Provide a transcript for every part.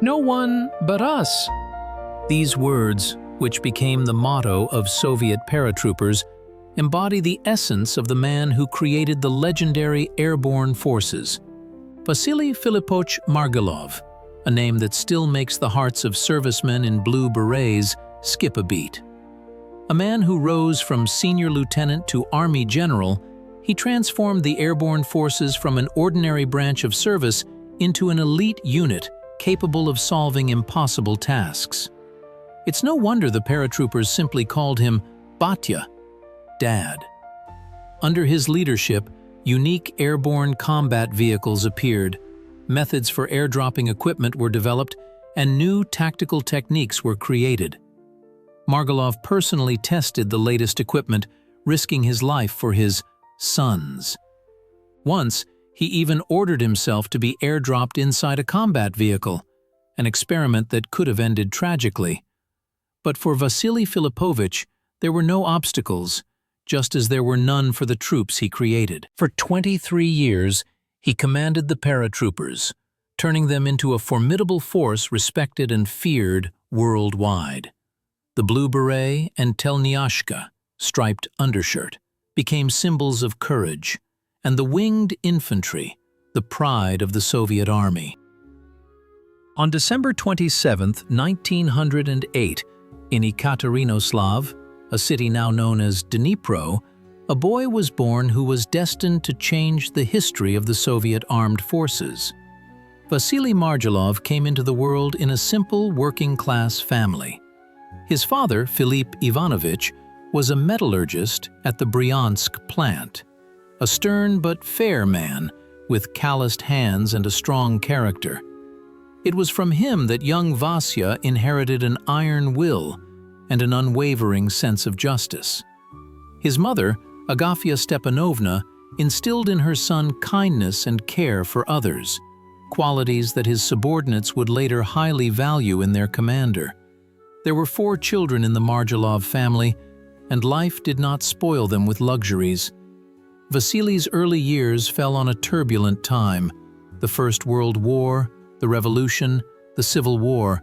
No one but us. These words, which became the motto of Soviet paratroopers, embody the essence of the man who created the legendary airborne forces. Vasily Filipovich Margelov, a name that still makes the hearts of servicemen in blue berets skip a beat. A man who rose from senior lieutenant to army general, he transformed the airborne forces from an ordinary branch of service into an elite unit capable of solving impossible tasks. It's no wonder the paratroopers simply called him Batya, Dad. Under his leadership, unique airborne combat vehicles appeared, methods for airdropping equipment were developed, and new tactical techniques were created. Margelov personally tested the latest equipment, risking his life for his sons. Once, he even ordered himself to be airdropped inside a combat vehicle, an experiment that could have ended tragically. But for Vasily Filipovich, there were no obstacles, just as there were none for the troops he created. For 23 years, he commanded the paratroopers, turning them into a formidable force respected and feared worldwide. The blue beret and telnyashka, striped undershirt, became symbols of courage, and the winged infantry, the pride of the Soviet army. On December 27, 1908, in Ekaterinoslav, a city now known as Dnipro, a boy was born who was destined to change the history of the Soviet armed forces. Vasily Margelov came into the world in a simple working-class family. His father, Filip Ivanovich, was a metallurgist at the Bryansk plant, a stern but fair man with calloused hands and a strong character. It was from him that young Vasya inherited an iron will and an unwavering sense of justice. His mother, Agafia Stepanovna, instilled in her son kindness and care for others, qualities that his subordinates would later highly value in their commander. There were 4 children in the Margelov family, and life did not spoil them with luxuries. Vasily's early years fell on a turbulent time: the First World War, the Revolution, the Civil War.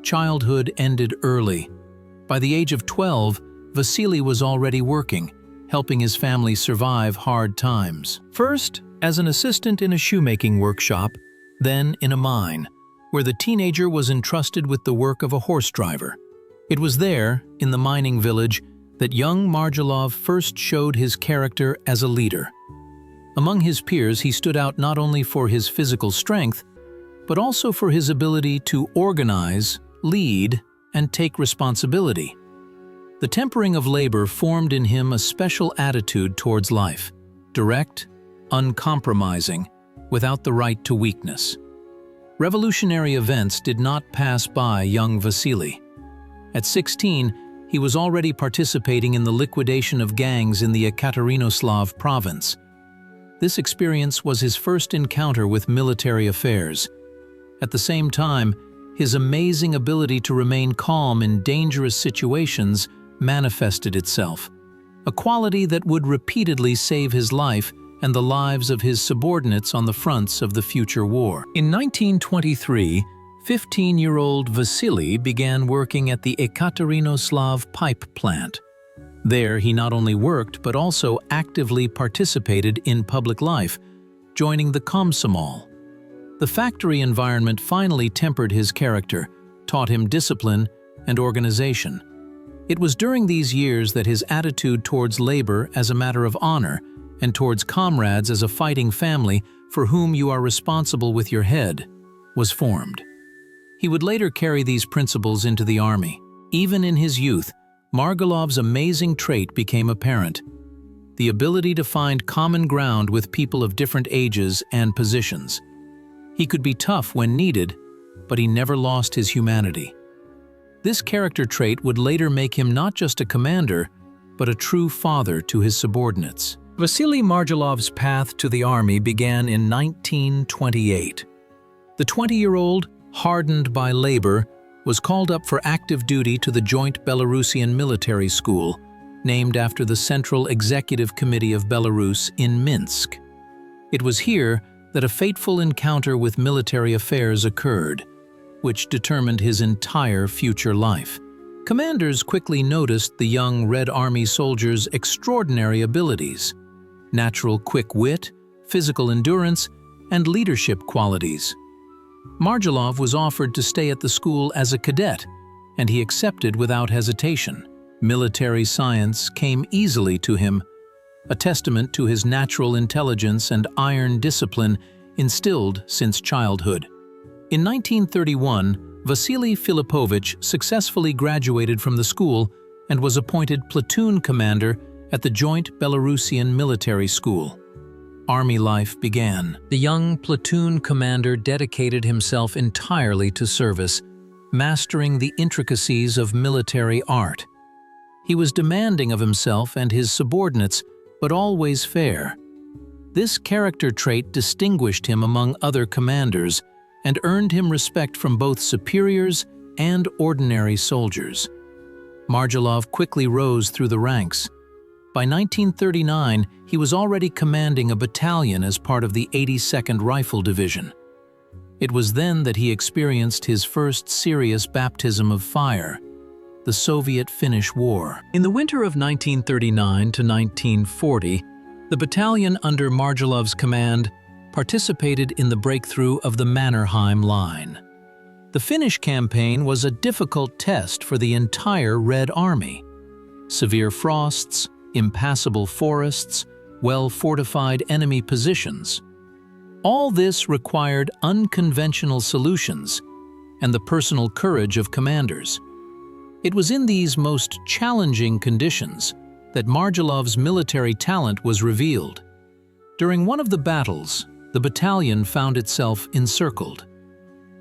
Childhood ended early. By the age of 12, Vasily was already working, helping his family survive hard times. First, as an assistant in a shoemaking workshop, then in a mine, where the teenager was entrusted with the work of a horse driver. It was there, in the mining village, that young Margelov first showed his character as a leader. Among his peers, he stood out not only for his physical strength, but also for his ability to organize, lead, and take responsibility. The tempering of labor formed in him a special attitude towards life, direct, uncompromising, without the right to weakness. Revolutionary events did not pass by young Vasily. At 16, he was already participating in the liquidation of gangs in the Ekaterinoslav province. This experience was his first encounter with military affairs. At the same time, his amazing ability to remain calm in dangerous situations manifested itself, a quality that would repeatedly save his life and the lives of his subordinates on the fronts of the future war. In 1923, 15-year-old Vasily began working at the Ekaterinoslav pipe plant. There, he not only worked but also actively participated in public life, joining the Komsomol. The factory environment finally tempered his character, taught him discipline and organization. It was during these years that his attitude towards labor as a matter of honor and towards comrades as a fighting family for whom you are responsible with your head was formed. He would later carry these principles into the army. Even in his youth, Margelov's amazing trait became apparent: the ability to find common ground with people of different ages and positions. He could be tough when needed, but he never lost his humanity. This character trait would later make him not just a commander, but a true father to his subordinates. Vasily Margelov's path to the army began in 1928. The 20-year-old, hardened by labor, was called up for active duty to the Joint Belarusian Military School, named after the Central Executive Committee of Belarus in Minsk. It was here that a fateful encounter with military affairs occurred. which determined his entire future life. Commanders quickly noticed the young Red Army soldier's extraordinary abilities, natural quick wit, physical endurance, and leadership qualities. Margelov was offered to stay at the school as a cadet, and he accepted without hesitation. Military science came easily to him, a testament to his natural intelligence and iron discipline instilled since childhood. In 1931, Vasily Filipovich successfully graduated from the school and was appointed platoon commander at the Joint Belarusian Military School. Army life began. The young platoon commander dedicated himself entirely to service, mastering the intricacies of military art. He was demanding of himself and his subordinates, but always fair. This character trait distinguished him among other commanders and earned him respect from both superiors and ordinary soldiers. Margelov quickly rose through the ranks. By 1939, he was already commanding a battalion as part of the 82nd Rifle Division. It was then that he experienced his first serious baptism of fire, the Soviet-Finnish War. In the winter of 1939 to 1940, the battalion under Margelov's command participated in the breakthrough of the Mannerheim Line. The Finnish campaign was a difficult test for the entire Red Army. Severe frosts, impassable forests, well-fortified enemy positions. All this required unconventional solutions and the personal courage of commanders. It was in these most challenging conditions that Margelov's military talent was revealed. During one of the battles, the battalion found itself encircled.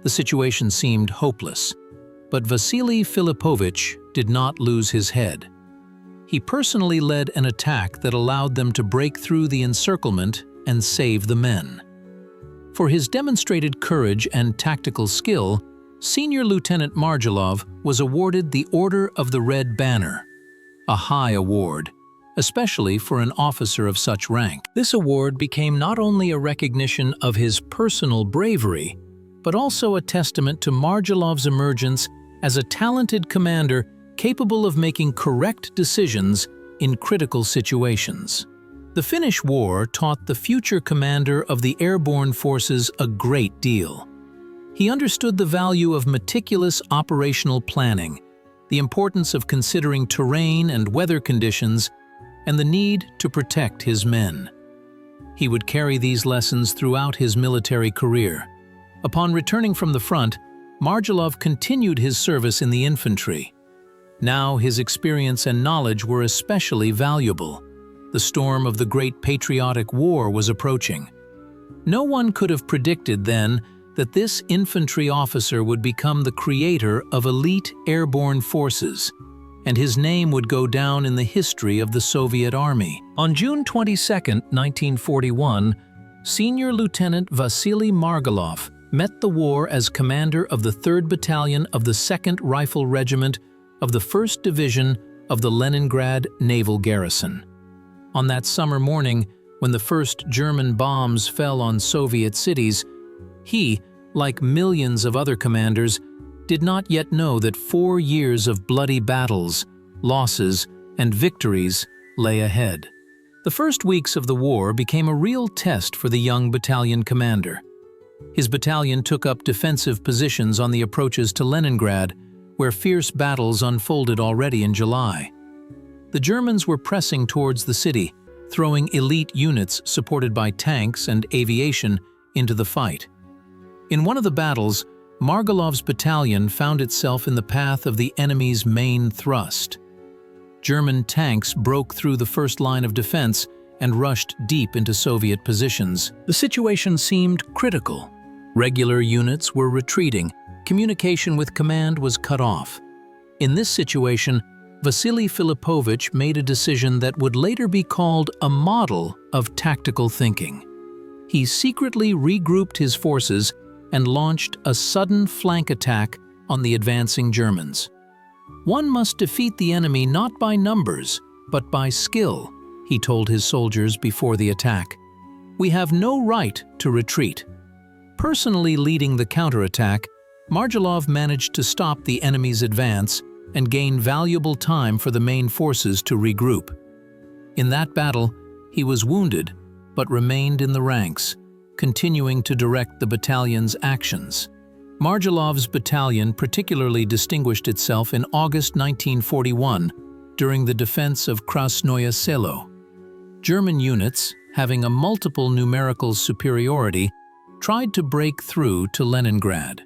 The situation seemed hopeless, but Vasily Filipovich did not lose his head. He personally led an attack that allowed them to break through the encirclement and save the men. For his demonstrated courage and tactical skill, Senior Lieutenant Margelov was awarded the Order of the Red Banner, a high award, especially for an officer of such rank. This award became not only a recognition of his personal bravery, but also a testament to Margelov's emergence as a talented commander capable of making correct decisions in critical situations. The Finnish War taught the future commander of the airborne forces a great deal. He understood the value of meticulous operational planning, the importance of considering terrain and weather conditions, and the need to protect his men. He would carry these lessons throughout his military career. Upon returning from the front, Margelov continued his service in the infantry. Now his experience and knowledge were especially valuable. The storm of the Great Patriotic War was approaching. No one could have predicted then that this infantry officer would become the creator of elite airborne forces, and his name would go down in the history of the Soviet Army. On June 22, 1941, Senior Lieutenant Vasily Margelov met the war as commander of the 3rd Battalion of the 2nd Rifle Regiment of the 1st Division of the Leningrad Naval Garrison. On that summer morning, when the first German bombs fell on Soviet cities, he, like millions of other commanders, did not yet know that 4 years of bloody battles, losses, and victories lay ahead. The first weeks of the war became a real test for the young battalion commander. His battalion took up defensive positions on the approaches to Leningrad, where fierce battles unfolded already in July. The Germans were pressing towards the city, throwing elite units supported by tanks and aviation into the fight. In one of the battles, Margelov's battalion found itself in the path of the enemy's main thrust. German tanks broke through the first line of defense and rushed deep into Soviet positions. The situation seemed critical. Regular units were retreating. Communication with command was cut off. In this situation, Vasily Filipovich made a decision that would later be called a model of tactical thinking. He secretly regrouped his forces and launched a sudden flank attack on the advancing Germans. One must defeat the enemy not by numbers, but by skill, he told his soldiers before the attack. We have no right to retreat. Personally leading the counterattack, Margelov managed to stop the enemy's advance and gain valuable time for the main forces to regroup. In that battle, he was wounded, but remained in the ranks, continuing to direct the battalion's actions. Margelov's battalion particularly distinguished itself in August 1941 during the defense of Krasnoye Selo. German units, having a multiple numerical superiority, tried to break through to Leningrad.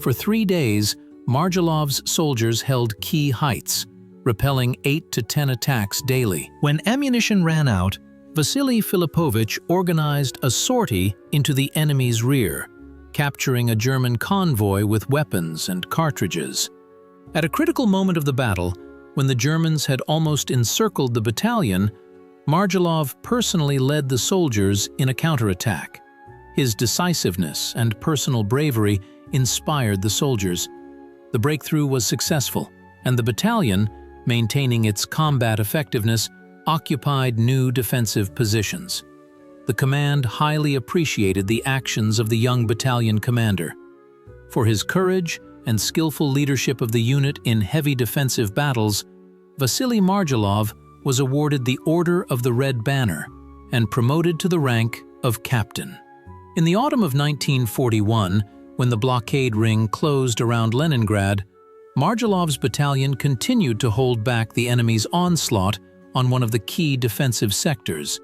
For 3 days, Margelov's soldiers held key heights, repelling 8 to 10 attacks daily. When ammunition ran out, Vasily Filipovich organized a sortie into the enemy's rear, capturing a German convoy with weapons and cartridges. At a critical moment of the battle, when the Germans had almost encircled the battalion, Margelov personally led the soldiers in a counterattack. His decisiveness and personal bravery inspired the soldiers. The breakthrough was successful, and the battalion, maintaining its combat effectiveness, occupied new defensive positions. The command highly appreciated the actions of the young battalion commander. For his courage and skillful leadership of the unit in heavy defensive battles, Vasily Margelov was awarded the Order of the Red Banner and promoted to the rank of captain. In the autumn of 1941, when the blockade ring closed around Leningrad, Margelov's battalion continued to hold back the enemy's onslaught on one of the key defensive sectors.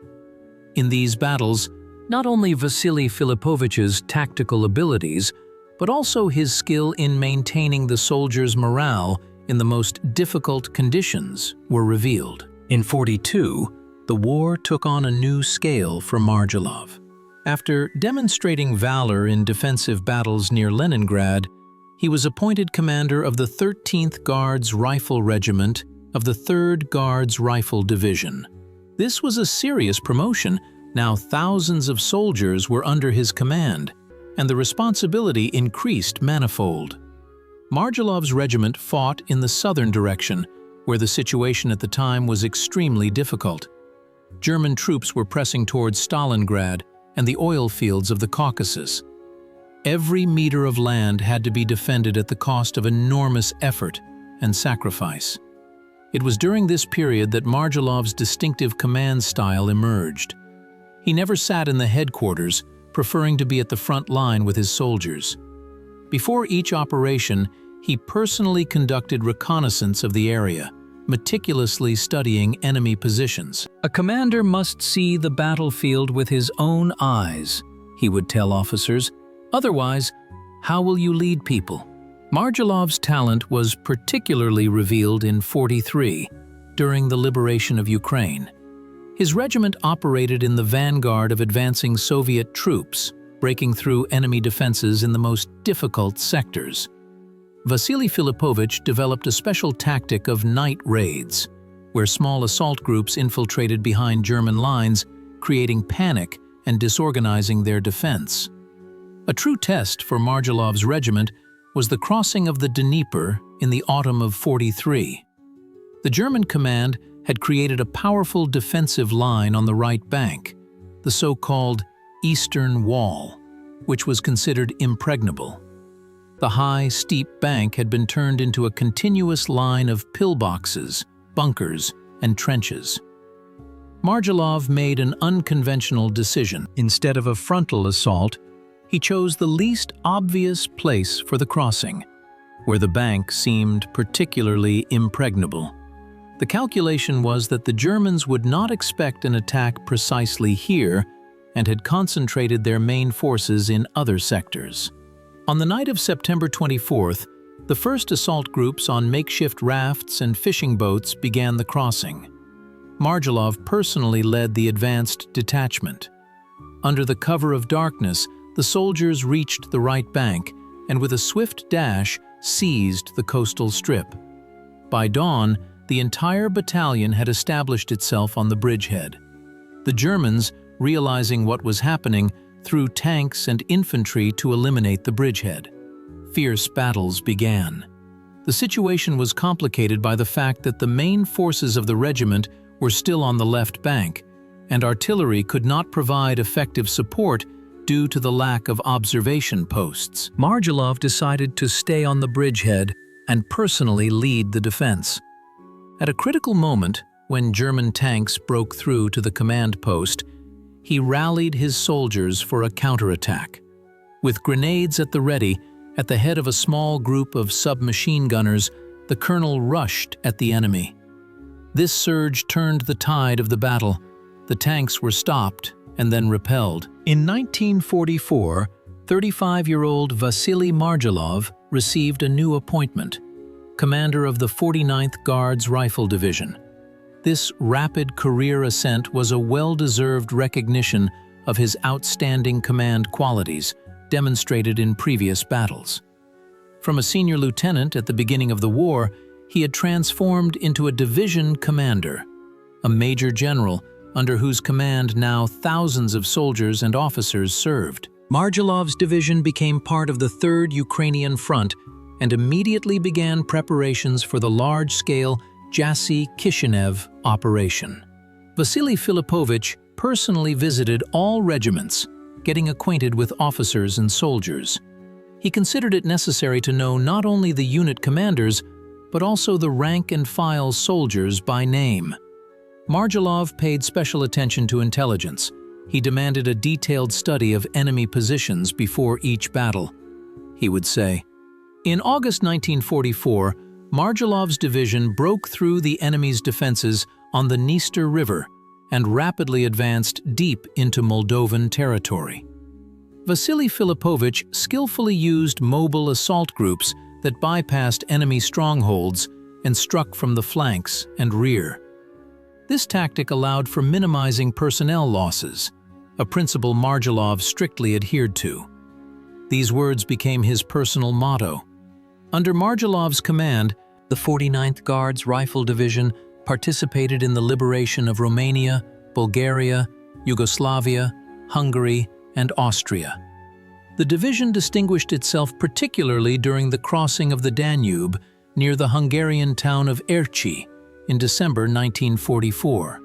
In these battles, not only Vasily Filipovich's tactical abilities, but also his skill in maintaining the soldiers' morale in the most difficult conditions were revealed. In 1942, the war took on a new scale for Margelov. After demonstrating valor in defensive battles near Leningrad, he was appointed commander of the 13th Guards Rifle Regiment of the 3rd Guards Rifle Division. This was a serious promotion. Now thousands of soldiers were under his command, and the responsibility increased manifold. Margelov's regiment fought in the southern direction, where the situation at the time was extremely difficult. German troops were pressing towards Stalingrad and the oil fields of the Caucasus. Every meter of land had to be defended at the cost of enormous effort and sacrifice. It was during this period that Margelov's distinctive command style emerged. He never sat in the headquarters, preferring to be at the front line with his soldiers. Before each operation, he personally conducted reconnaissance of the area, meticulously studying enemy positions. "A commander must see the battlefield with his own eyes," he would tell officers. "Otherwise, how will you lead people?" Margelov's talent was particularly revealed in 1943, during the liberation of Ukraine. His regiment operated in the vanguard of advancing Soviet troops, breaking through enemy defenses in the most difficult sectors. Vasily Filipovich developed a special tactic of night raids, where small assault groups infiltrated behind German lines, creating panic and disorganizing their defense. A true test for Margelov's regiment was the crossing of the Dnieper in the autumn of 1943. The German command had created a powerful defensive line on the right bank, the so-called Eastern Wall, which was considered impregnable. The high, steep bank had been turned into a continuous line of pillboxes, bunkers, and trenches. Margelov made an unconventional decision. Instead of a frontal assault, he chose the least obvious place for the crossing, where the bank seemed particularly impregnable. The calculation was that the Germans would not expect an attack precisely here and had concentrated their main forces in other sectors. On the night of September 24th, the first assault groups on makeshift rafts and fishing boats began the crossing. Margelov personally led the advanced detachment. Under the cover of darkness, the soldiers reached the right bank and with a swift dash seized the coastal strip. By dawn, the entire battalion had established itself on the bridgehead. The Germans, realizing what was happening, threw tanks and infantry to eliminate the bridgehead. Fierce battles began. The situation was complicated by the fact that the main forces of the regiment were still on the left bank, and artillery could not provide effective support due to the lack of observation posts. Margelov decided to stay on the bridgehead and personally lead the defense. At a critical moment, when German tanks broke through to the command post, he rallied his soldiers for a counterattack. With grenades at the ready, at the head of a small group of submachine gunners, the colonel rushed at the enemy. This surge turned the tide of the battle. The tanks were stopped and then repelled. In 1944, 35-year-old Vasily Margelov received a new appointment, commander of the 49th Guards Rifle Division. This rapid career ascent was a well-deserved recognition of his outstanding command qualities demonstrated in previous battles. From a senior lieutenant at the beginning of the war, he had transformed into a division commander, a major general under whose command now thousands of soldiers and officers served. Margelov's division became part of the 3rd Ukrainian Front and immediately began preparations for the large-scale Jassy-Kishinev operation. Vasily Filipovich personally visited all regiments, getting acquainted with officers and soldiers. He considered it necessary to know not only the unit commanders, but also the rank-and-file soldiers by name. Margelov paid special attention to intelligence. He demanded a detailed study of enemy positions before each battle. He would say, "In August 1944, Margelov's division broke through the enemy's defenses on the Dniester River and rapidly advanced deep into Moldovan territory." Vasily Filipovich skillfully used mobile assault groups that bypassed enemy strongholds and struck from the flanks and rear. This tactic allowed for minimizing personnel losses, a principle Margelov strictly adhered to. These words became his personal motto. Under Margelov's command, the 49th Guards Rifle Division participated in the liberation of Romania, Bulgaria, Yugoslavia, Hungary, and Austria. The division distinguished itself particularly during the crossing of the Danube near the Hungarian town of Erci in December 1944.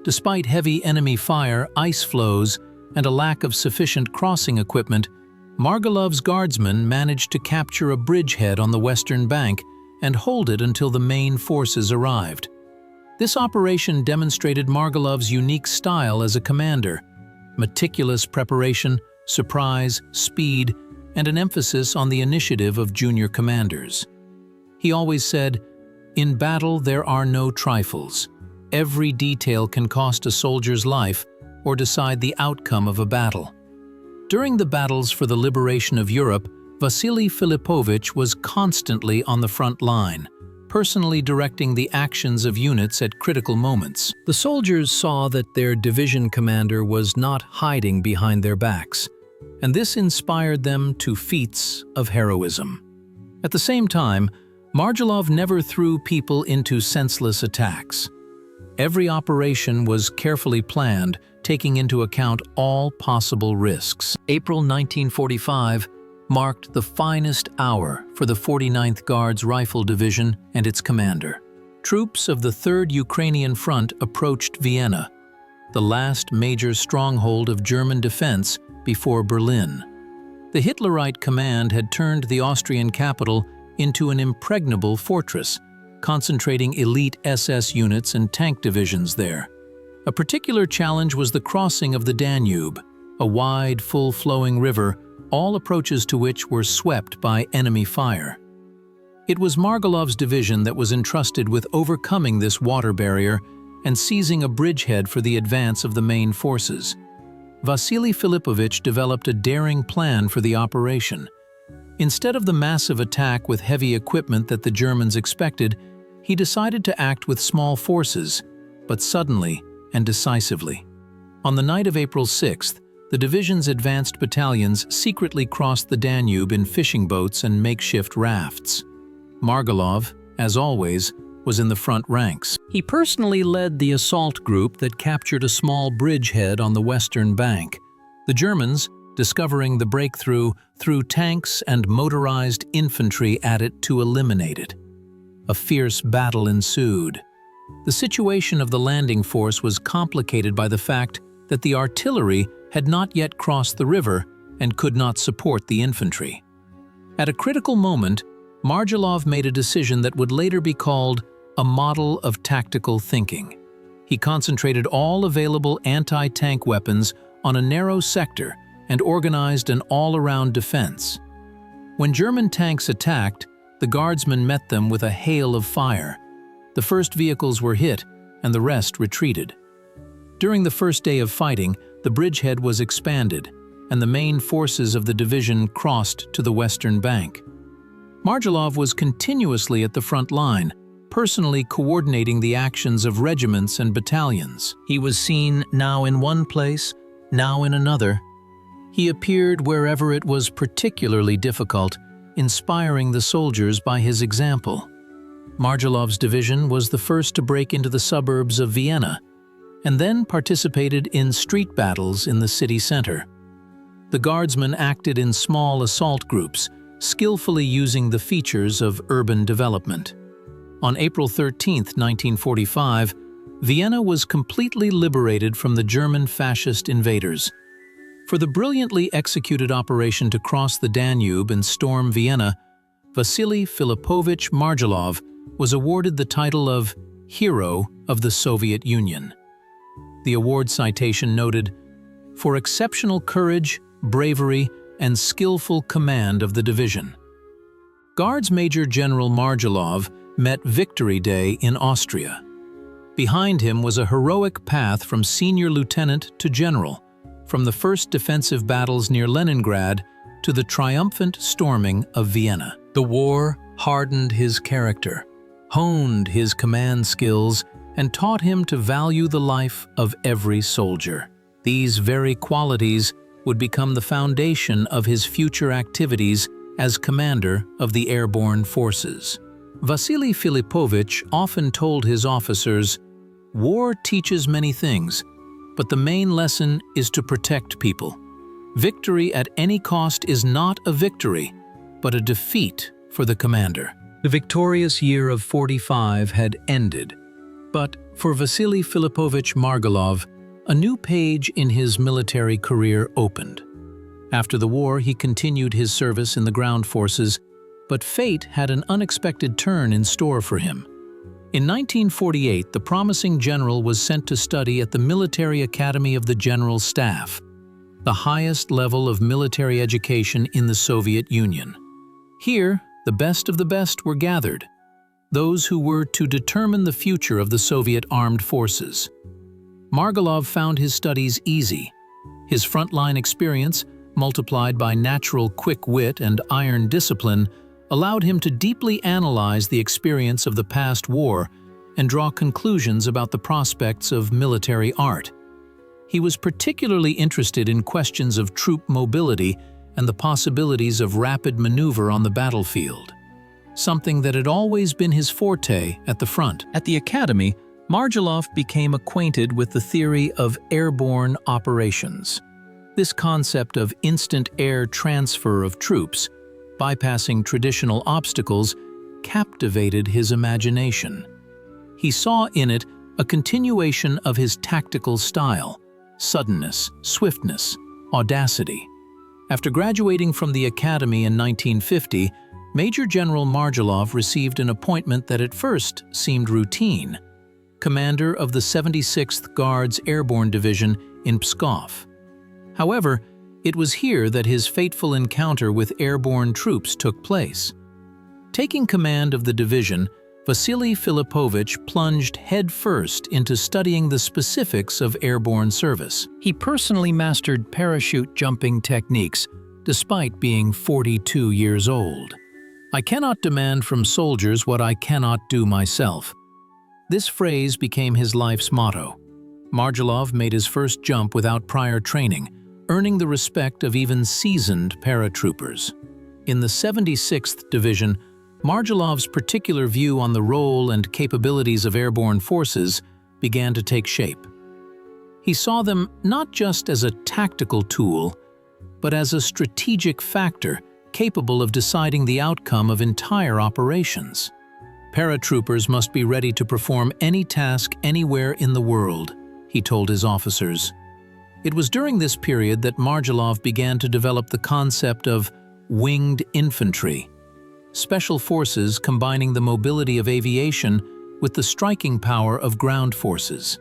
Despite heavy enemy fire, ice floes, and a lack of sufficient crossing equipment, Margelov's guardsmen managed to capture a bridgehead on the western bank and hold it until the main forces arrived. This operation demonstrated Margelov's unique style as a commander: meticulous preparation, surprise, speed, and an emphasis on the initiative of junior commanders. He always said, "In battle there are no trifles. Every detail can cost a soldier's life or decide the outcome of a battle." During the battles for the liberation of Europe, Vasily Filipovich was constantly on the front line, personally directing the actions of units at critical moments. The soldiers saw that their division commander was not hiding behind their backs, and this inspired them to feats of heroism. At the same time, Margelov never threw people into senseless attacks. Every operation was carefully planned, taking into account all possible risks. April 1945 marked the finest hour for the 49th Guards Rifle Division and its commander. Troops of the 3rd Ukrainian Front approached Vienna, the last major stronghold of German defense before Berlin. The Hitlerite command had turned the Austrian capital into an impregnable fortress, concentrating elite SS units and tank divisions there. A particular challenge was the crossing of the Danube, a wide, full-flowing river, all approaches to which were swept by enemy fire. It was Margelov's division that was entrusted with overcoming this water barrier and seizing a bridgehead for the advance of the main forces. Vasily Filipovich developed a daring plan for the operation. Instead of the massive attack with heavy equipment that the Germans expected, he decided to act with small forces, but suddenly and decisively. On the night of April 6th, the division's advanced battalions secretly crossed the Danube in fishing boats and makeshift rafts. Margelov, as always, was in the front ranks. He personally led the assault group that captured a small bridgehead on the western bank. The Germans, discovering the breakthrough, threw tanks and motorized infantry at it to eliminate it. A fierce battle ensued. The situation of the landing force was complicated by the fact that the artillery had not yet crossed the river and could not support the infantry. At a critical moment, Margelov made a decision that would later be called a model of tactical thinking. He concentrated all available anti-tank weapons on a narrow sector and organized an all-around defense. When German tanks attacked, the guardsmen met them with a hail of fire. The first vehicles were hit, and the rest retreated. During the first day of fighting, the bridgehead was expanded, and the main forces of the division crossed to the western bank. Margelov was continuously at the front line, personally coordinating the actions of regiments and battalions. He was seen now in one place, now in another. He appeared wherever it was particularly difficult, inspiring the soldiers by his example. Margelov's division was the first to break into the suburbs of Vienna, and then participated in street battles in the city center. The guardsmen acted in small assault groups, skillfully using the features of urban development. On April 13, 1945, Vienna was completely liberated from the German fascist invaders. For the brilliantly executed operation to cross the Danube and storm Vienna, Vasily Filipovich Margelov was awarded the title of Hero of the Soviet Union. The award citation noted, "For exceptional courage, bravery, and skillful command of the division." Guards Major General Margelov met Victory Day in Austria. Behind him was a heroic path from senior lieutenant to general, from the first defensive battles near Leningrad to the triumphant storming of Vienna. The war hardened his character, honed his command skills, and taught him to value the life of every soldier. These very qualities would become the foundation of his future activities as commander of the airborne forces. Vasily Filipovich often told his officers, "War teaches many things, but the main lesson is to protect people. Victory at any cost is not a victory, but a defeat for the commander." The victorious year of 45 had ended, but for Vasily Filipovich Margelov, a new page in his military career opened. After the war, he continued his service in the ground forces, but fate had an unexpected turn in store for him. In 1948, the promising general was sent to study at the Military Academy of the General Staff, the highest level of military education in the Soviet Union. Here, the best of the best were gathered, those who were to determine the future of the Soviet armed forces. Margelov found his studies easy. His frontline experience, multiplied by natural quick wit and iron discipline, allowed him to deeply analyze the experience of the past war and draw conclusions about the prospects of military art. He was particularly interested in questions of troop mobility and the possibilities of rapid maneuver on the battlefield, something that had always been his forte at the front. At the academy, Margelov became acquainted with the theory of airborne operations. This concept of instant air transfer of troops, bypassing traditional obstacles, captivated his imagination. He saw in it a continuation of his tactical style, suddenness, swiftness, audacity. After graduating from the academy in 1950, Major General Margelov received an appointment that at first seemed routine, commander of the 76th Guards Airborne Division in Pskov. However, it was here that his fateful encounter with airborne troops took place. Taking command of the division, Vasily Filipovich plunged headfirst into studying the specifics of airborne service. He personally mastered parachute jumping techniques, despite being 42 years old. "I cannot demand from soldiers what I cannot do myself." This phrase became his life's motto. Margelov made his first jump without prior training, earning the respect of even seasoned paratroopers. In the 76th Division, Margelov's particular view on the role and capabilities of airborne forces began to take shape. He saw them not just as a tactical tool, but as a strategic factor capable of deciding the outcome of entire operations. Paratroopers must be ready to perform any task anywhere in the world, he told his officers. It was during this period that Margelov began to develop the concept of winged infantry, special forces combining the mobility of aviation with the striking power of ground forces.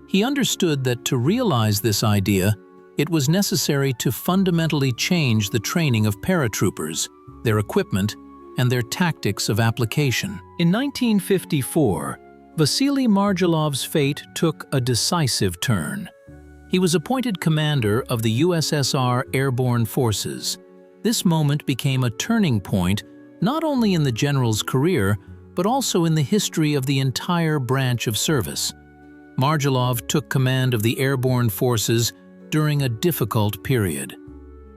He understood that to realize this idea, it was necessary to fundamentally change the training of paratroopers, their equipment, and their tactics of application. In 1954, Vasily Margelov's fate took a decisive turn. He was appointed commander of the USSR Airborne Forces. This moment became a turning point not only in the general's career, but also in the history of the entire branch of service. Margelov took command of the Airborne Forces during a difficult period.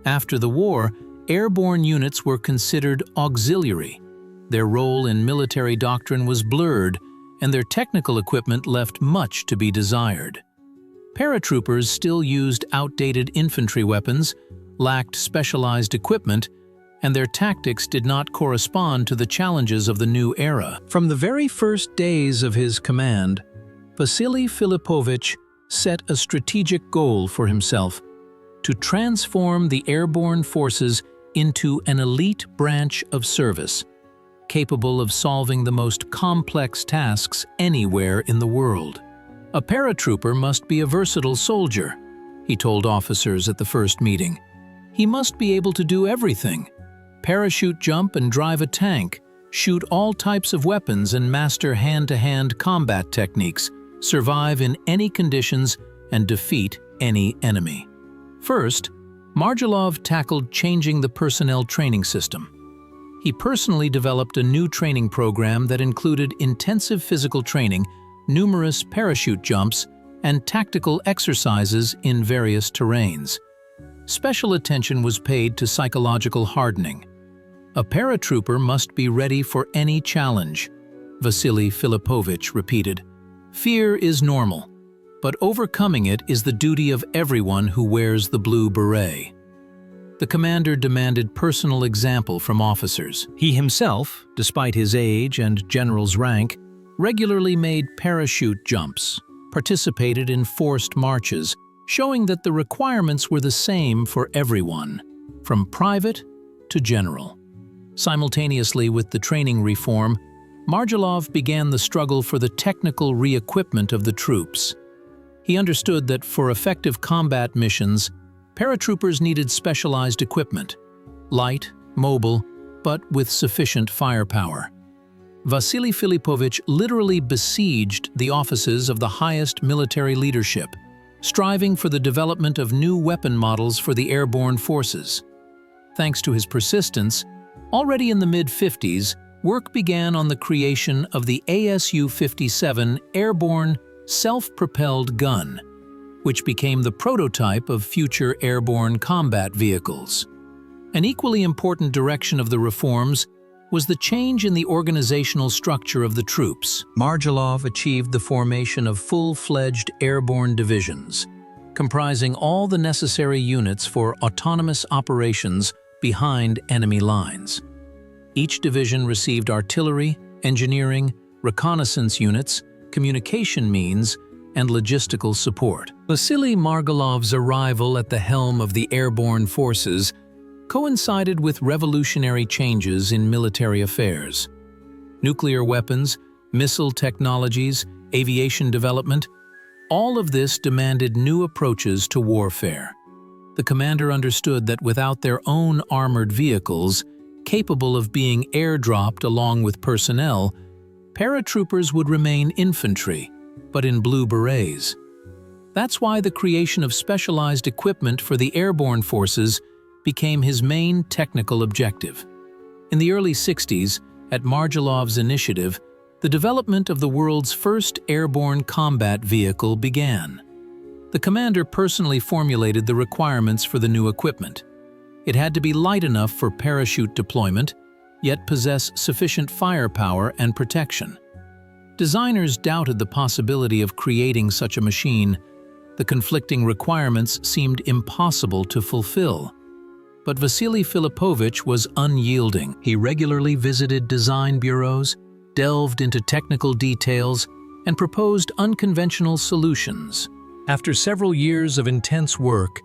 After the war, airborne units were considered auxiliary. Their role in military doctrine was blurred, and their technical equipment left much to be desired. Paratroopers still used outdated infantry weapons, lacked specialized equipment, and their tactics did not correspond to the challenges of the new era. From the very first days of his command, Vasily Filipovich set a strategic goal for himself: to transform the airborne forces into an elite branch of service, capable of solving the most complex tasks anywhere in the world. A paratrooper must be a versatile soldier, he told officers at the first meeting. He must be able to do everything: parachute jump and drive a tank, shoot all types of weapons and master hand-to-hand combat techniques, survive in any conditions, and defeat any enemy. First, Margelov tackled changing the personnel training system. He personally developed a new training program that included intensive physical training, numerous parachute jumps, and tactical exercises in various terrains. Special attention was paid to psychological hardening. A paratrooper must be ready for any challenge, Vasily Filipovich repeated. Fear is normal, but overcoming it is the duty of everyone who wears the blue beret. The commander demanded personal example from officers. He himself, despite his age and general's rank, regularly made parachute jumps, participated in forced marches, showing that the requirements were the same for everyone, from private to general. Simultaneously with the training reform, Margelov began the struggle for the technical re-equipment of the troops. He understood that for effective combat missions, paratroopers needed specialized equipment, light, mobile, but with sufficient firepower. Vasily Filipovich literally besieged the offices of the highest military leadership, striving for the development of new weapon models for the airborne forces. Thanks to his persistence, already in the mid-50s, work began on the creation of the ASU-57 Airborne self-propelled gun, which became the prototype of future airborne combat vehicles. An equally important direction of the reforms was the change in the organizational structure of the troops. Margelov achieved the formation of full-fledged airborne divisions, comprising all the necessary units for autonomous operations behind enemy lines. Each division received artillery, engineering, reconnaissance units, communication means, and logistical support. Vasily Margelov's arrival at the helm of the airborne forces coincided with revolutionary changes in military affairs. Nuclear weapons, missile technologies, aviation development, all of this demanded new approaches to warfare. The commander understood that without their own armored vehicles, capable of being airdropped along with personnel, paratroopers would remain infantry, but in blue berets. That's why the creation of specialized equipment for the airborne forces became his main technical objective. In the early 60s, at Margelov's initiative, the development of the world's first airborne combat vehicle began. The commander personally formulated the requirements for the new equipment. It had to be light enough for parachute deployment, yet possess sufficient firepower and protection. Designers doubted the possibility of creating such a machine. The conflicting requirements seemed impossible to fulfill. But Vasily Filipovich was unyielding. He regularly visited design bureaus, delved into technical details, and proposed unconventional solutions. After several years of intense work,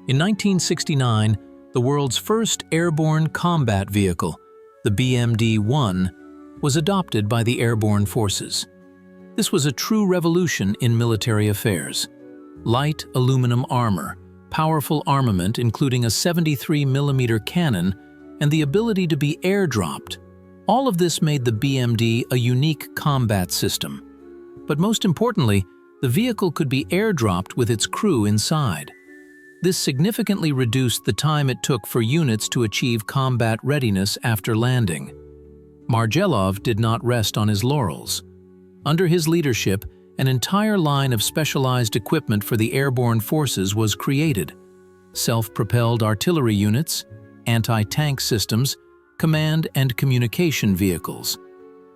in 1969, the world's first airborne combat vehicle, the BMD-1, was adopted by the airborne forces. This was a true revolution in military affairs. Light aluminum armor, powerful armament including a 73mm cannon, and the ability to be airdropped. All of this made the BMD a unique combat system. But most importantly, the vehicle could be airdropped with its crew inside. This significantly reduced the time it took for units to achieve combat readiness after landing. Margelov did not rest on his laurels. Under his leadership, an entire line of specialized equipment for the airborne forces was created. Self-propelled artillery units, anti-tank systems, command and communication vehicles.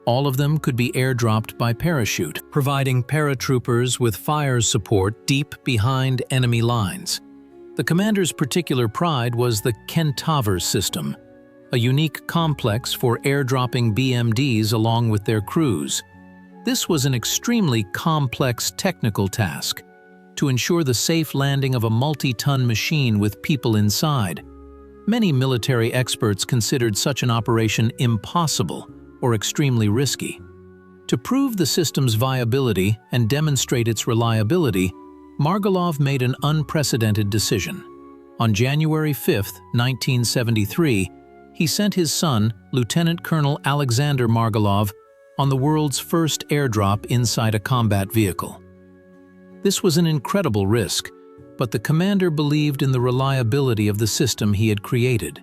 All of them could be airdropped by parachute, providing paratroopers with fire support deep behind enemy lines. The commander's particular pride was the Kentaur system, a unique complex for airdropping BMDs along with their crews. This was an extremely complex technical task to ensure the safe landing of a multi-ton machine with people inside. Many military experts considered such an operation impossible or extremely risky. To prove the system's viability and demonstrate its reliability, Margelov made an unprecedented decision. On January 5, 1973, he sent his son, Lieutenant Colonel Alexander Margelov, on the world's first airdrop inside a combat vehicle. This was an incredible risk, but the commander believed in the reliability of the system he had created.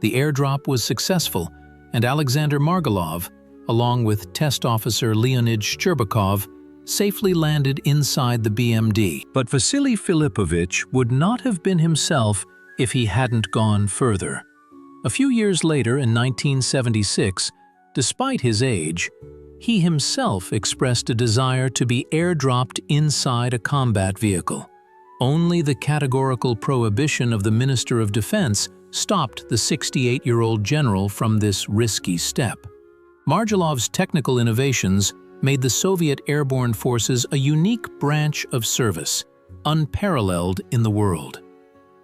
The airdrop was successful, and Alexander Margelov, along with test officer Leonid Shcherbakov, safely landed inside the BMD. But Vasily Filipovich would not have been himself if he hadn't gone further. A few years later, in 1976, despite his age, he himself expressed a desire to be airdropped inside a combat vehicle. Only the categorical prohibition of the Minister of Defense stopped the 68-year-old general from this risky step. Margelov's technical innovations made the Soviet airborne forces a unique branch of service, unparalleled in the world.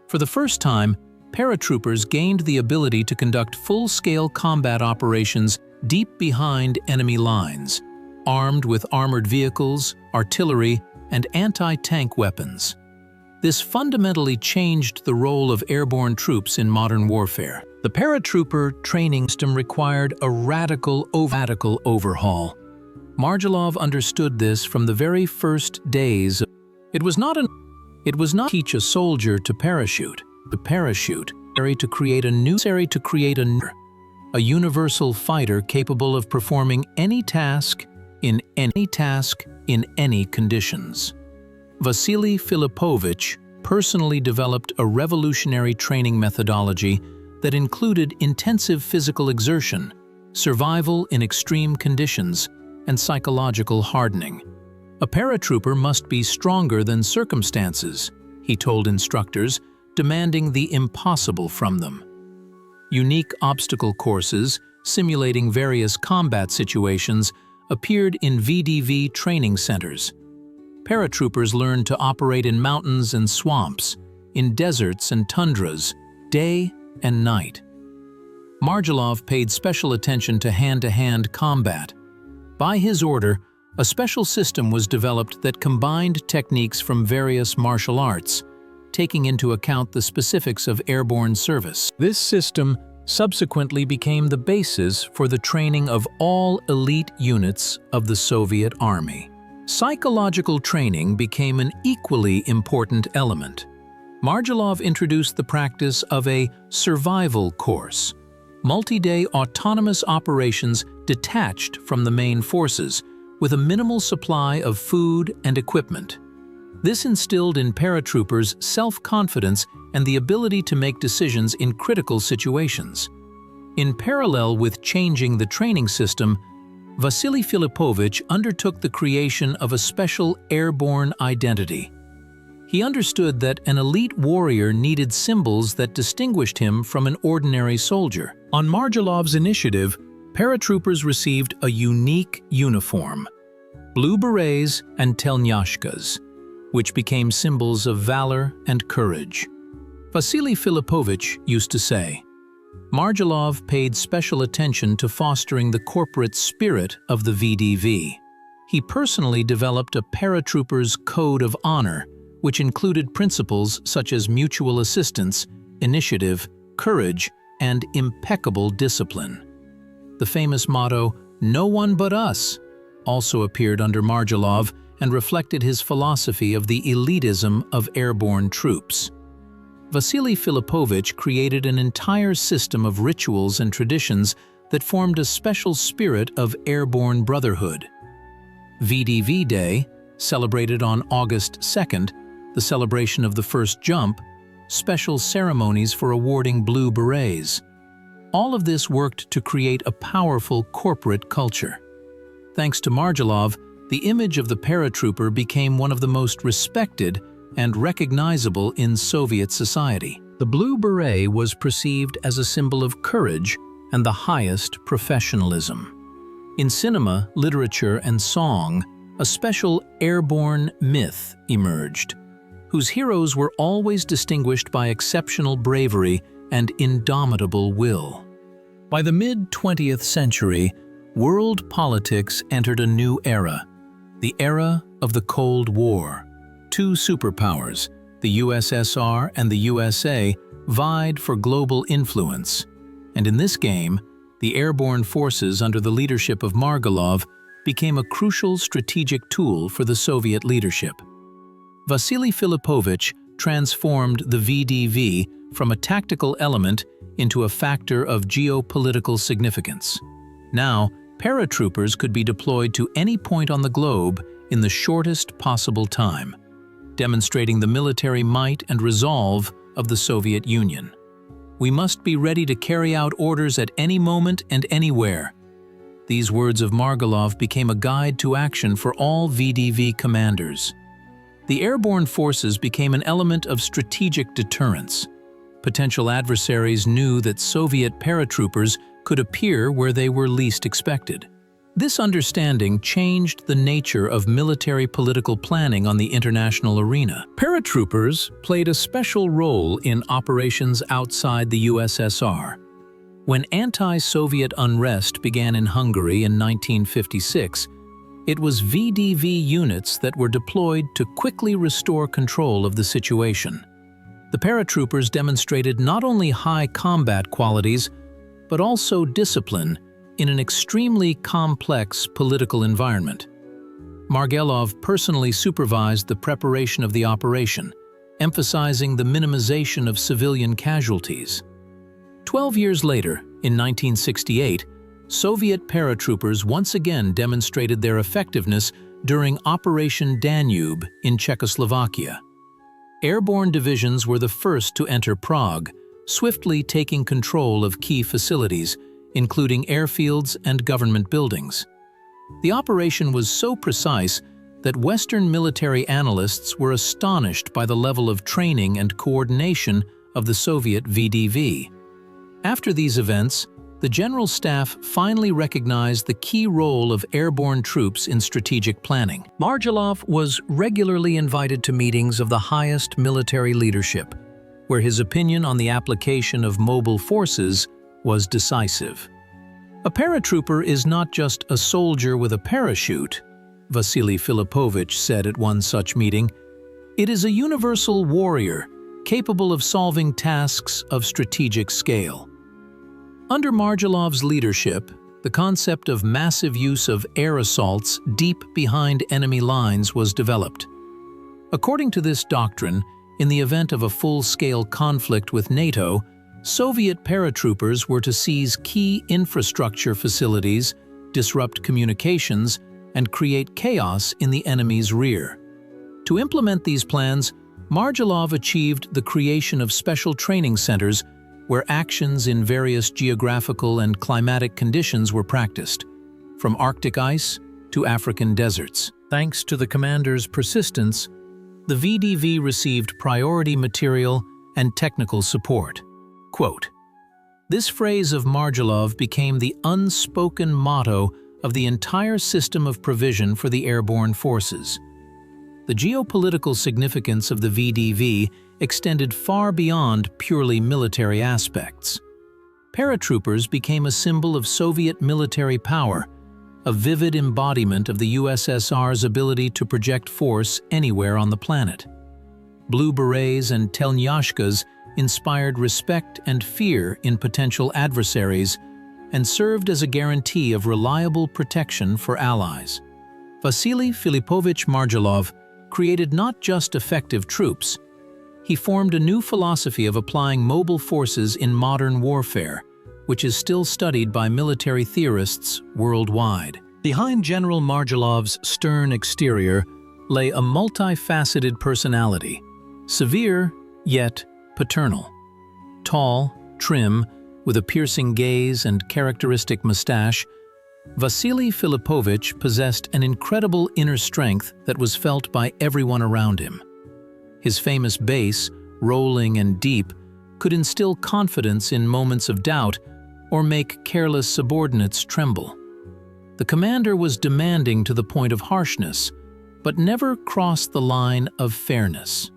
For the first time, paratroopers gained the ability to conduct full-scale combat operations deep behind enemy lines, armed with armored vehicles, artillery, and anti-tank weapons. This fundamentally changed the role of airborne troops in modern warfare. The paratrooper training system required a radical overhaul. Margelov understood this from the very first days. It was not teach a soldier to parachute. The parachute to create a universal fighter capable of performing any task in any conditions. Vasily Filipovich personally developed a revolutionary training methodology that included intensive physical exertion, survival in extreme conditions, and psychological hardening. A paratrooper must be stronger than circumstances, he told instructors, demanding the impossible from them. Unique obstacle courses, simulating various combat situations, appeared in VDV training centers. Paratroopers learned to operate in mountains and swamps, in deserts and tundras, day and night. Margelov paid special attention to hand-to-hand combat. By his order, a special system was developed that combined techniques from various martial arts, taking into account the specifics of airborne service. This system subsequently became the basis for the training of all elite units of the Soviet Army. Psychological training became an equally important element. Margelov introduced the practice of a survival course, multi-day autonomous operations detached from the main forces, with a minimal supply of food and equipment. This instilled in paratroopers self-confidence and the ability to make decisions in critical situations. In parallel with changing the training system, Vasily Filipovich undertook the creation of a special airborne identity. He understood that an elite warrior needed symbols that distinguished him from an ordinary soldier. On Margelov's initiative, paratroopers received a unique uniform: blue berets and telnyashkas. which became symbols of valor and courage. Vasily Filipovich used to say, Margelov paid special attention to fostering the corporate spirit of the VDV. He personally developed a paratroopers' code of honor, which included principles such as mutual assistance, initiative, courage, and impeccable discipline. The famous motto, "No one but us," also appeared under Margelov and reflected his philosophy of the elitism of airborne troops. Vasily Filipovich created an entire system of rituals and traditions that formed a special spirit of airborne brotherhood. VDV Day, celebrated on August 2nd, the celebration of the first jump, special ceremonies for awarding blue berets. All of this worked to create a powerful corporate culture. Thanks to Margelov, the image of the paratrooper became one of the most respected and recognizable in Soviet society. The blue beret was perceived as a symbol of courage and the highest professionalism. In cinema, literature, and song, a special airborne myth emerged, whose heroes were always distinguished by exceptional bravery and indomitable will. By the mid-20th century, world politics entered a new era, the era of the Cold War. Two superpowers, the USSR and the USA, vied for global influence, and in this game, the airborne forces under the leadership of Margelov became a crucial strategic tool for the Soviet leadership. Vasily Filipovich transformed the VDV from a tactical element into a factor of geopolitical significance. Now, paratroopers could be deployed to any point on the globe in the shortest possible time, demonstrating the military might and resolve of the Soviet Union. We must be ready to carry out orders at any moment and anywhere. These words of Margelov became a guide to action for all VDV commanders. The airborne forces became an element of strategic deterrence. Potential adversaries knew that Soviet paratroopers could appear where they were least expected. This understanding changed the nature of military political planning on the international arena. Paratroopers played a special role in operations outside the USSR. When anti-Soviet unrest began in Hungary in 1956, it was VDV units that were deployed to quickly restore control of the situation. The paratroopers demonstrated not only high combat qualities, but also discipline in an extremely complex political environment. Margelov personally supervised the preparation of the operation, emphasizing the minimization of civilian casualties. 12 years later, in 1968, Soviet paratroopers once again demonstrated their effectiveness during Operation Danube in Czechoslovakia. Airborne divisions were the first to enter Prague, swiftly taking control of key facilities, including airfields and government buildings. The operation was so precise that Western military analysts were astonished by the level of training and coordination of the Soviet VDV. After these events, the General Staff finally recognized the key role of airborne troops in strategic planning. Margelov was regularly invited to meetings of the highest military leadership, where his opinion on the application of mobile forces was decisive. A paratrooper is not just a soldier with a parachute, Vasily Filipovich said at one such meeting. It is a universal warrior, capable of solving tasks of strategic scale. Under Margelov's leadership, the concept of massive use of air assaults deep behind enemy lines was developed. According to this doctrine, in the event of a full-scale conflict with NATO, Soviet paratroopers were to seize key infrastructure facilities, disrupt communications, and create chaos in the enemy's rear. To implement these plans, Margelov achieved the creation of special training centers where actions in various geographical and climatic conditions were practiced, from Arctic ice to African deserts. Thanks to the commander's persistence, the VDV received priority material and technical support. Quote, "This phrase of Margelov became the unspoken motto of the entire system of provision for the airborne forces. the geopolitical significance of the VDV extended far beyond purely military aspects. Paratroopers became a symbol of Soviet military power, a vivid embodiment of the USSR's ability to project force anywhere on the planet. Blue berets and telnyashkas inspired respect and fear in potential adversaries and served as a guarantee of reliable protection for allies. Vasily Filipovich Margelov created not just effective troops, he formed a new philosophy of applying mobile forces in modern warfare, which is still studied by military theorists worldwide. Behind General Margelov's stern exterior lay a multifaceted personality, severe yet paternal. Tall, trim, with a piercing gaze and characteristic mustache, Vasily Filipovich possessed an incredible inner strength that was felt by everyone around him. His famous bass, rolling and deep, could instill confidence in moments of doubt or make careless subordinates tremble. The commander was demanding to the point of harshness, but never crossed the line of fairness.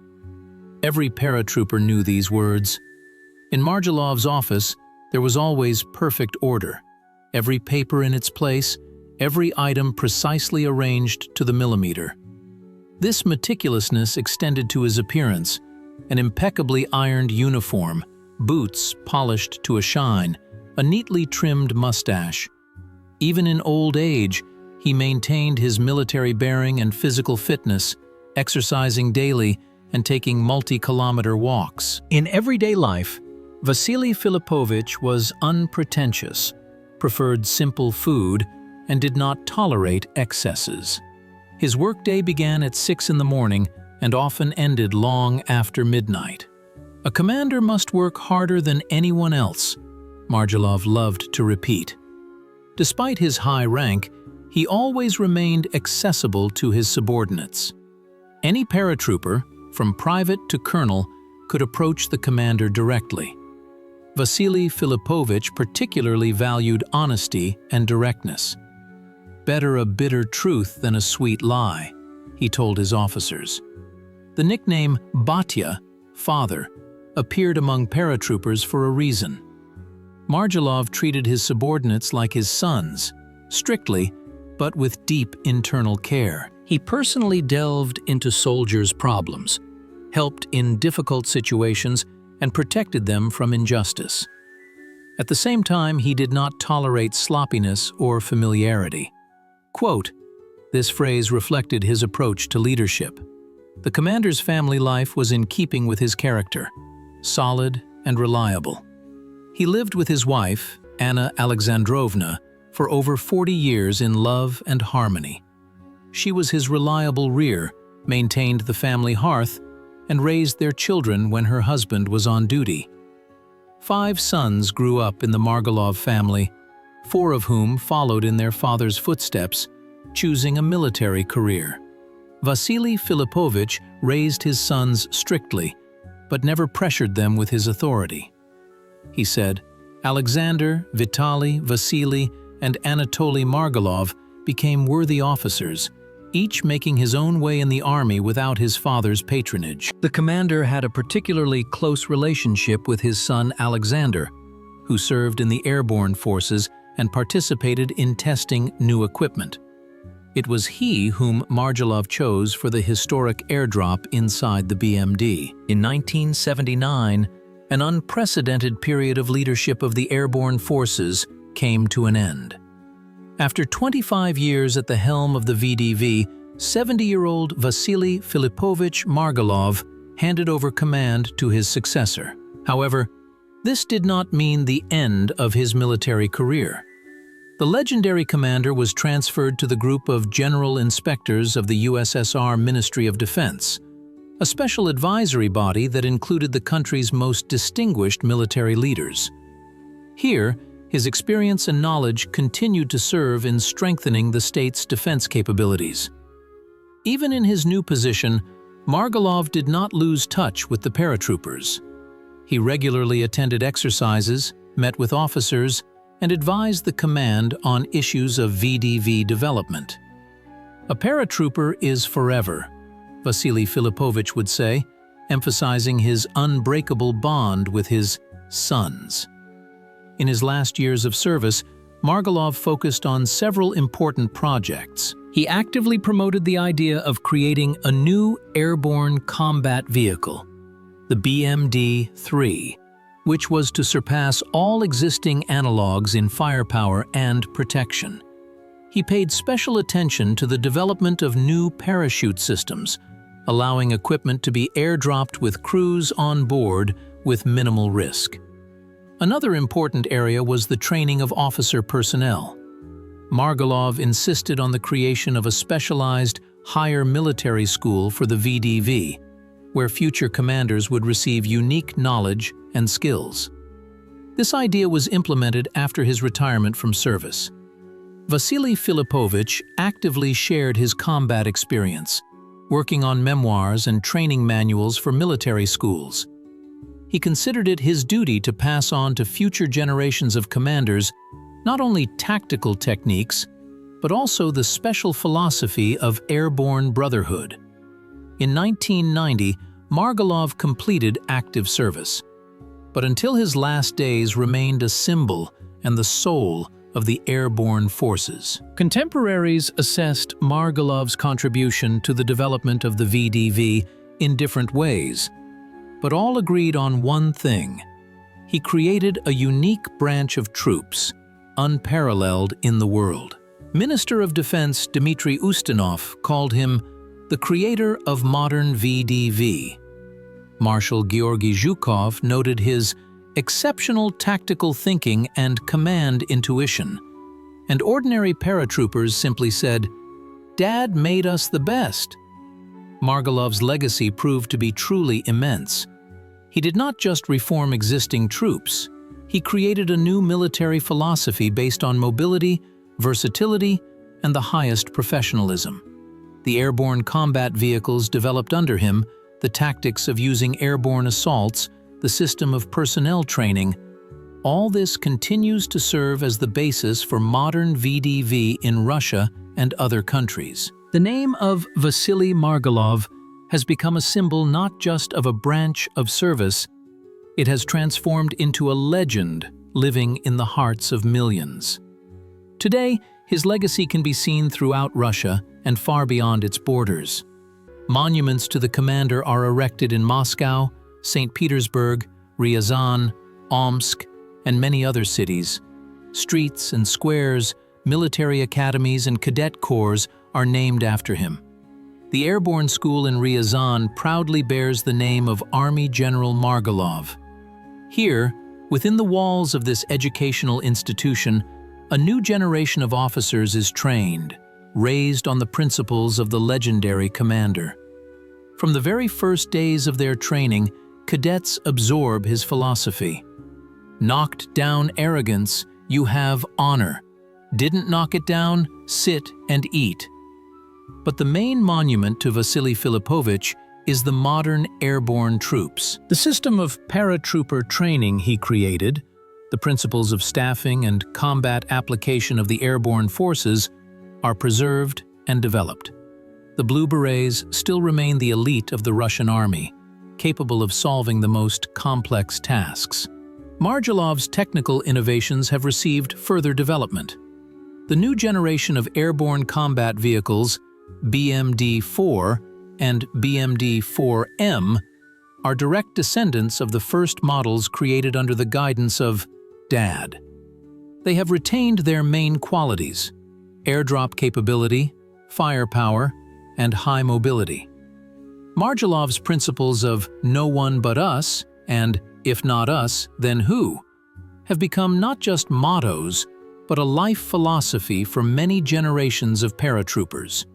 Every paratrooper knew these words. In Margelov's office, there was always perfect order. Every paper in its place, every item precisely arranged to the millimeter. This meticulousness extended to his appearance, an impeccably ironed uniform, boots polished to a shine, a neatly trimmed mustache. Even in old age, he maintained his military bearing and physical fitness, exercising daily and taking multi-kilometer walks. In everyday life, Vasily Filipovich was unpretentious, preferred simple food, and did not tolerate excesses. His workday began at 6 in the morning and often ended long after midnight. A commander must work harder than anyone else, Margelov loved to repeat. Despite his high rank, he always remained accessible to his subordinates. Any paratrooper, from private to colonel, could approach the commander directly. Vasily Filipovich particularly valued honesty and directness. "Better a bitter truth than a sweet lie," he told his officers. The nickname Batya, father, appeared among paratroopers for a reason. Margelov treated his subordinates like his sons, strictly, but with deep internal care. He personally delved into soldiers' problems, helped in difficult situations, and protected them from injustice. At the same time, he did not tolerate sloppiness or familiarity. Quote, this phrase reflected his approach to leadership. The commander's family life was in keeping with his character, solid and reliable. He lived with his wife, Anna Alexandrovna, for over 40 years in love and harmony. She was his reliable rear, maintained the family hearth, and raised their children when her husband was on duty. 5 sons grew up in the Margelov family, 4 of whom followed in their father's footsteps, choosing a military career. Vasily Filipovich raised his sons strictly, but never pressured them with his authority. He said, Alexander, Vitaly, Vasily, and Anatoly Margelov became worthy officers, each making his own way in the army without his father's patronage. The commander had a particularly close relationship with his son Alexander, who served in the Airborne forces and participated in testing new equipment. It was he whom Margelov chose for the historic airdrop inside the BMD. In 1979, an unprecedented period of leadership of the Airborne forces came to an end. After 25 years at the helm of the VDV, 70-year-old Vasily Filipovich Margelov handed over command to his successor. However, this did not mean the end of his military career. The legendary commander was transferred to the group of general inspectors of the USSR Ministry of Defense, a special advisory body that included the country's most distinguished military leaders. Here, his experience and knowledge continued to serve in strengthening the state's defense capabilities. Even in his new position, Margelov did not lose touch with the paratroopers. He regularly attended exercises, met with officers, and advised the command on issues of VDV development. A paratrooper is forever, Vasily Filipovich would say, emphasizing his unbreakable bond with his sons. In his last years of service, Margelov focused on several important projects. He actively promoted the idea of creating a new airborne combat vehicle, the BMD-3, which was to surpass all existing analogs in firepower and protection. He paid special attention to the development of new parachute systems, allowing equipment to be airdropped with crews on board with minimal risk. Another important area was the training of officer personnel. Margelov insisted on the creation of a specialized higher military school for the VDV, where future commanders would receive unique knowledge and skills. This idea was implemented after his retirement from service. Vasily Filipovich actively shared his combat experience, working on memoirs and training manuals for military schools. He considered it his duty to pass on to future generations of commanders not only tactical techniques, but also the special philosophy of airborne brotherhood. In 1990, Margelov completed active service, but until his last days remained a symbol and the soul of the airborne forces. Contemporaries assessed Margelov's contribution to the development of the VDV in different ways, but all agreed on one thing: he created a unique branch of troops, unparalleled in the world. Minister of Defense Dmitry Ustinov called him the creator of modern VDV. Marshal Georgy Zhukov noted his exceptional tactical thinking and command intuition, and ordinary paratroopers simply said, "Dad made us the best." Margelov's legacy proved to be truly immense. He did not just reform existing troops, he created a new military philosophy based on mobility, versatility, and the highest professionalism. The airborne combat vehicles developed under him, the tactics of using airborne assaults, the system of personnel training, all this continues to serve as the basis for modern VDV in Russia and other countries. The name of Vasily Margelov has become a symbol not just of a branch of service, it has transformed into a legend living in the hearts of millions. Today, his legacy can be seen throughout Russia and far beyond its borders. Monuments to the commander are erected in Moscow, St. Petersburg, Ryazan, Omsk, and many other cities. Streets and squares, military academies, and cadet corps are named after him. The Airborne School in Ryazan proudly bears the name of Army General Margelov. Here, within the walls of this educational institution, a new generation of officers is trained, raised on the principles of the legendary commander. From the very first days of their training, cadets absorb his philosophy. Knocked down arrogance, you have honor. Didn't knock it down, sit and eat. But the main monument to Vasily Filipovich is the modern airborne troops. The system of paratrooper training he created, the principles of staffing and combat application of the airborne forces, are preserved and developed. The Blue Berets still remain the elite of the Russian army, capable of solving the most complex tasks. Margelov's technical innovations have received further development. The new generation of airborne combat vehicles, BMD-4 and BMD-4M, are direct descendants of the first models created under the guidance of Dad. They have retained their main qualities: airdrop capability, firepower, and high mobility. Margelov's principles of "no one but us" and "if not us, then who" have become not just mottos, but a life philosophy for many generations of paratroopers.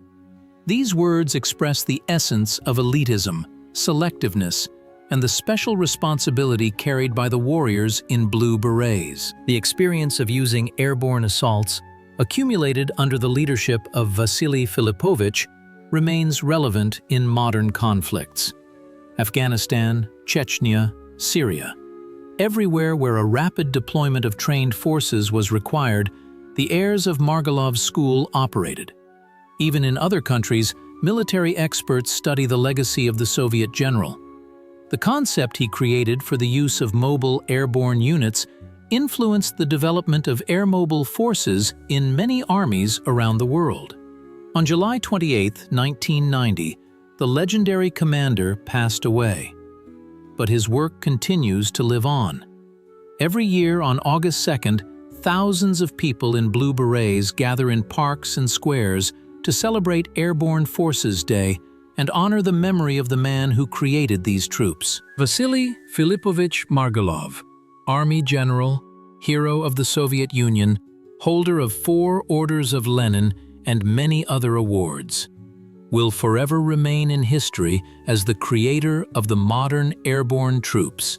These words express the essence of elitism, selectiveness, and the special responsibility carried by the warriors in Blue Berets. The experience of using airborne assaults, accumulated under the leadership of Vasily Filipovich, remains relevant in modern conflicts. Afghanistan, Chechnya, Syria. Everywhere where a rapid deployment of trained forces was required, the heirs of Margelov's school operated. Even in other countries, military experts study the legacy of the Soviet general. The concept he created for the use of mobile airborne units influenced the development of air mobile forces in many armies around the world. On July 28, 1990, the legendary commander passed away. But his work continues to live on. Every year on August 2nd, thousands of people in blue berets gather in parks and squares to celebrate Airborne Forces Day and honor the memory of the man who created these troops. Vasily Filipovich Margelov, Army General, hero of the Soviet Union, holder of 4 Orders of Lenin and many other awards, will forever remain in history as the creator of the modern airborne troops,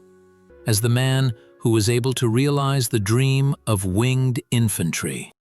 as the man who was able to realize the dream of winged infantry.